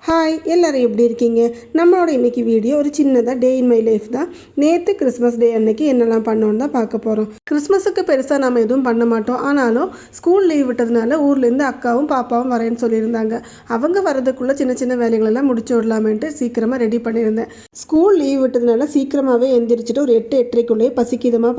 Hi எல்லோரும் எப்படி இருக்கீங்க? நம்மளோட இன்றைக்கி வீடியோ ஒரு சின்னதாக டே இன் மை லைஃப் தான். நேற்று கிறிஸ்மஸ் டே அன்னைக்கு என்னெல்லாம் பண்ணோன்னு தான் பார்க்க போகிறோம். கிறிஸ்மஸுக்கு பெருசாக நம்ம எதுவும் பண்ண மாட்டோம். ஆனாலும் ஸ்கூல் லீவ் விட்டதுனால ஊர்லேருந்து அக்காவும் பாப்பாவும் வரேன்னு சொல்லியிருந்தாங்க. அவங்க வரதுக்குள்ளே சின்ன சின்ன வேலைகளெல்லாம் முடிச்சு விடலாமேன்ட்டு சீக்கிரமாக ரெடி பண்ணியிருந்தேன். ஸ்கூல் லீவ் விட்டதுனால சீக்கிரமாகவே எந்திரிச்சிட்டு ஒரு 8-8:30க்குள்ளேயே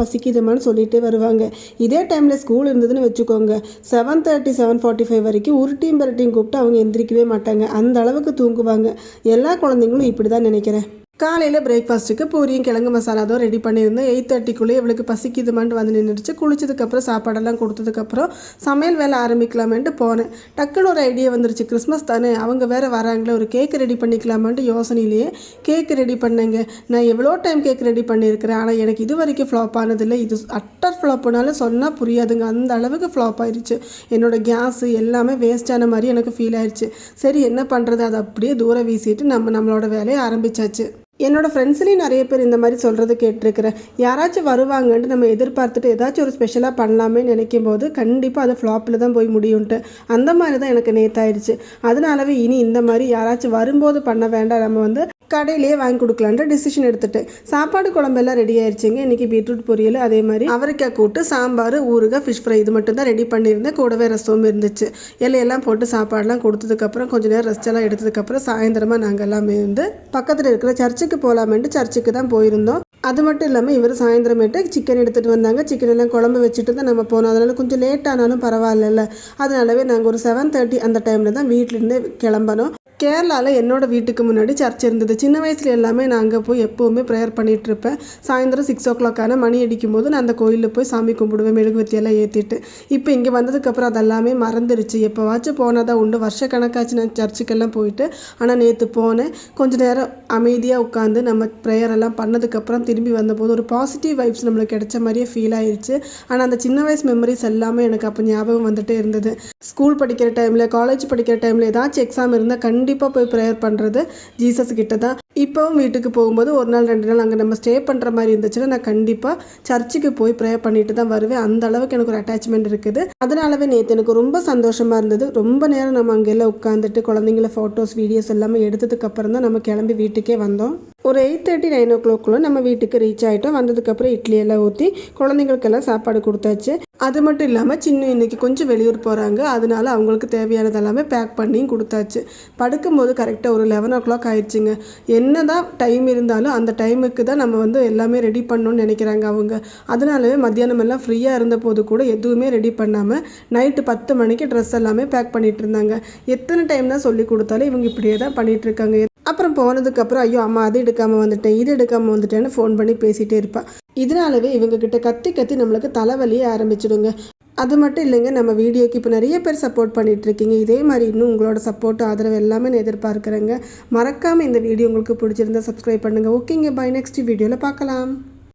பசிக்குதுமான்னு சொல்லிட்டு வருவாங்க. இதே டைமில் ஸ்கூல் இருந்ததுன்னு வச்சுக்கோங்க, 7:30 7:45 வரைக்கும் ஒரு டீம் கூப்பிட்டு அவங்க எந்திரிக்கவே மாட்டாங்க. அந்த அளவுக்கு தூங்குவாங்க. எல்லா குழந்தைங்களும் இப்படி தான் நினைக்கிறேன். காலையில் பிரேக்ஃபாஸ்ட்டுக்கு பூரியும் கிழங்கு மசாலா தான் ரெடி பண்ணியிருந்தேன். 8:30க்குள்ளே இவளுக்கு பசிக்குதுமான்ட்டு வந்து நின்றுச்சு. குளிச்சதுக்கப்புறம் சாப்பாடெல்லாம் கொடுத்ததுக்கப்புறம் சமையல் வேலை ஆரம்பிக்கலாமேன்ட்டு போனேன். டக்குன்னு ஒரு ஐடியா வந்துருச்சு, கிறிஸ்மஸ் தானே, அவங்க வேறு வராங்களே, ஒரு கேக் ரெடி பண்ணிக்கலாமான்ட்டு யோசனையிலேயே கேக் ரெடி பண்ணேங்க. நான் எவ்வளோ டைம் கேக் ரெடி பண்ணியிருக்கிறேன், ஆனால் எனக்கு இது வரைக்கும் ஃப்ளாப் ஆனதில்லை. இது அட்டர் ஃப்ளாப்புனால சொன்னால் புரியாதுங்க, அந்த அளவுக்கு ஃப்ளாப் ஆயிடுச்சு. என்னோடய கேஸு எல்லாமே வேஸ்டான மாதிரி எனக்கு ஃபீல் ஆயிடுச்சு. சரி என்ன பண்ணுறது, அதை அப்படியே தூரம் வீசிட்டு நம்மளோட வேலையை ஆரம்பித்தாச்சு. என்னோடய ஃப்ரெண்ட்ஸ்லேயும் நிறைய பேர் இந்த மாதிரி சொல்கிறது கேட்டிருக்கிறேன். யாராச்சும் வருவாங்கன்ட்டு நம்ம எதிர்பார்த்துட்டு ஏதாச்சும் ஒரு ஸ்பெஷலாக பண்ணலாமே நினைக்கும் போது கண்டிப்பாக அது ஃப்ளாப்பில் தான் போய் முடியும்ட்டு அந்த மாதிரி தான் எனக்கு நேத்தாயிடுச்சு. அதனாலவே இனி இந்த மாதிரி யாராச்சும் வரும்போது பண்ண வேண்டாம், நம்ம வந்து கடையிலேயே வாங்கி கொடுக்கலான்ற டிசிஷன் எடுத்துட்டு சாப்பாடு குழம்பெல்லாம் ரெடி ஆயிடுச்சுங்க. இன்றைக்கி பீட்ரூட் பொரியல், அதே மாதிரி அவரைக்காய் கூட்டு, சாம்பார், ஊறுகாய், ஃபிஷ் ஃப்ரை, இது மட்டும் தான் ரெடி பண்ணியிருந்தேன். கூடவே ரசமும் இருந்துச்சு. இலையெல்லாம் போட்டு சாப்பாடெல்லாம் கொடுத்ததுக்கப்புறம் கொஞ்சம் நேரம் ரெஸ்டெல்லாம் எடுத்ததுக்கப்புறம் சாயந்தரமாக நாங்கள் எல்லாமே வந்து பக்கத்தில் இருக்கிற சர்ச்சுக்கு போகலாமேன்ட்டு சர்ச்சுக்கு தான் போயிருந்தோம். அது மட்டும் இல்லாமல் இவர் சாயந்தரமேட்டு சிக்கன் எடுத்துகிட்டு வந்தாங்க. சிக்கன் எல்லாம் குழம்பு வச்சுட்டு தான் நம்ம போனோம். அதனால் கொஞ்சம் லேட் ஆனாலும் பரவாயில்ல. அதனாலவே நாங்கள் ஒரு 7:30 அந்த டைமில் தான் வீட்டிலேருந்தே கிளம்பணும். கேரளாவில் என்னோடய வீட்டுக்கு முன்னாடி சர்ச் இருந்தது. சின்ன வயசில் எல்லாமே நான் அங்கே போய் எப்போவுமே ப்ரேயர் பண்ணிகிட்ருப்பேன். சாயந்தரம் 6 o'clock மணி அடிக்கும் போது நான் அந்த கோயிலில் போய் சாமி கும்பிடுவேன், மெழுகுவத்தியெல்லாம் ஏற்றிட்டு. இப்போ இங்கே வந்ததுக்கப்புறம் அதெல்லாமே மறந்துடுச்சு. எப்போவாச்சும் போனால் தான் உண்டு. வருஷக்கணக்காச்சு நான் சர்ச்சுக்கெல்லாம் போயிட்டு. ஆனால் நேற்று போனேன், கொஞ்சம் நேரம் அமைதியாக உட்காந்து நம்ம ப்ரேயரெல்லாம் பண்ணதுக்கப்புறம் திரும்பி வந்தபோது ஒரு பாசிட்டிவ் வைப்ஸ் நம்மளுக்கு கிடைச்ச மாதிரியே ஃபீல் ஆயிடுச்சு. ஆனால் அந்த சின்ன வயசு மெமரிஸ் எல்லாமே எனக்கு அப்போ ஞாபகம் வந்துகிட்டே இருந்தது. ஸ்கூல் படிக்கிற டைமில், காலேஜ் படிக்கிற டைமில் ஏதாச்சும் எக்ஸாம் இருந்தால் கண்டிப்பாக போய் ப்ரேயர் பண்ணுறது ஜீசஸ் கிட்ட தான். இப்போவும் வீட்டுக்கு போகும்போது ஒரு நாள் 2 நாள் அங்கே நம்ம ஸ்டே பண்ணுற மாதிரி இருந்துச்சுன்னா நான் கண்டிப்பாக சர்ச்சுக்கு போய் ப்ரேயர் பண்ணிட்டு தான் வருவேன். அந்த அளவுக்கு எனக்கு ஒரு அட்டாச்மெண்ட் இருக்குது. அதனாலவே நேற்று எனக்கு ரொம்ப சந்தோஷமாக இருந்தது. ரொம்ப நேரம் நம்ம அங்கெல்லாம் உட்காந்துட்டு குழந்தைங்கள ஃபோட்டோஸ், வீடியோஸ் எல்லாமே எடுத்ததுக்கப்புறம் தான் நம்ம கிளம்பி வீட்டுக்கே வந்தோம். ஒரு 8:30 9 o'clock நம்ம வீட்டுக்கு ரீச் ஆகிட்டோம். வந்ததுக்கப்புறம் இட்லி எல்லாம் ஊற்றி குழந்தைங்களுக்கெல்லாம் சாப்பாடு கொடுத்தாச்சு. அது மட்டும் இல்லாமல் சின்ன இன்றைக்கி கொஞ்சம் வெளியூர் போகிறாங்க, அதனால அவங்களுக்கு தேவையானது எல்லாமே பேக் பண்ணியும் கொடுத்தாச்சு. படுக்கும்போது கரெக்டாக ஒரு 11 o'clock ஆயிடுச்சுங்க. என்ன தான் டைம் இருந்தாலும் அந்த டைமுக்கு தான் நம்ம வந்து எல்லாமே ரெடி பண்ணணும்னு நினைக்கிறாங்க அவங்க. அதனாலவே மத்தியானம் எல்லாம் ஃப்ரீயாக இருந்த போது கூட எதுவுமே ரெடி பண்ணாமல் நைட்டு 10 மணிக்கு ட்ரெஸ் எல்லாமே பேக் பண்ணிகிட்டு இருந்தாங்க. எத்தனை டைம் தான் சொல்லி கொடுத்தாலும் இவங்க இப்படியே தான் பண்ணிகிட்ருக்காங்க. அப்புறம் போனதுக்கப்புறம் ஐயோ அம்மா அது எடுக்காமல் வந்துட்டேன், இது எடுக்காமல் வந்துட்டேன்னு ஃபோன் பண்ணி பேசிகிட்டே இருப்பாள். இதனாலவே இவங்கக்கிட்ட கத்தி நம்மளுக்கு தலைவலியே ஆரம்பிச்சிடுங்க. அது மட்டும் இல்லைங்க, நம்ம வீடியோக்கு இப்போ நிறைய பேர் சப்போர்ட் பண்ணிகிட்ருக்கீங்க. இதே மாதிரி இன்னும் உங்களோட சப்போர்ட், ஆதரவு எல்லாமே நான் எதிர்பார்க்குறேங்க. மறக்காமல் இந்த வீடியோ உங்களுக்கு பிடிச்சிருந்தா சப்ஸ்கிரைப் பண்ணுங்கள். ஓகேங்க, பை. நெக்ஸ்ட் வீடியோவில் பார்க்கலாம்.